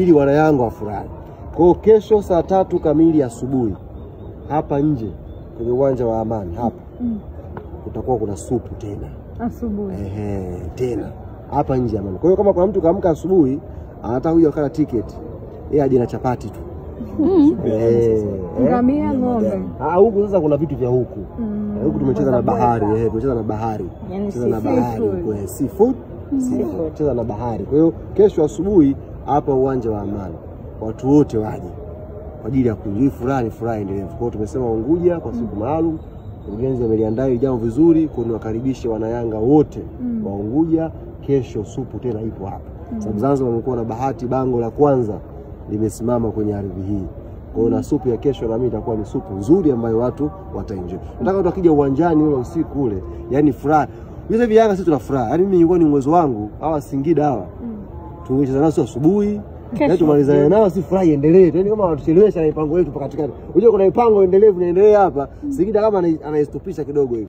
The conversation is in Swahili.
ili wana Yanga wafurahi. Kwa kesho saa 3 kamili asubuhi hapa nje kwenye uwanja wa Amani hapa kutakuwa kuna supu tena asubuhi. Tena hapa nje Amani. Kwa hiyo kama kuna mtu kaamka asubuhi anataka kuja kukata tiketi, yeye aje na chapati tu. Ngamia ng'ombe. Huku sasa kuna vitu vya huku. Huku tumecheza na bahari, tumecheza na bahari. Tumecheza na bahari, kwa seafood, tumecheza na bahari. Kwa hiyo kesho asubuhi hapa uwanja wa Amani watu wote waje kwa ajili ya furaha endelevu. Kwa hiyo tumesema Unguja kwa siku maalum, mgenzi ameliandaa jambo vizuri, kwa wakaribishe wana Yanga wote wa Unguja. Kesho supu tena ipo hapa. Sababu Zanzibar wamekuwa na bahati, bango la kwanza limesimama kwenye ardhi hii. Kwa hiyo na supu ya kesho na mimi itakuwa ni supu nzuri ambayo watu wataenjoy. Nataka watu wakija uwanjani ule usiku ule, yani furaha. Mimi hivi Yanga sisi tunafurahi. Yani mimi nilikuwa ni uwezo wangu hawa Singida hawa. Tuwecheza nao asubuhi. Na tumalizane nao si furaha iendelee. Yaani kama watuchelewesha na mipango yetu katikati. Unajua kuna mipango endelevu inaendelea hapa. Singida kama anaistopisha kidogo hivi.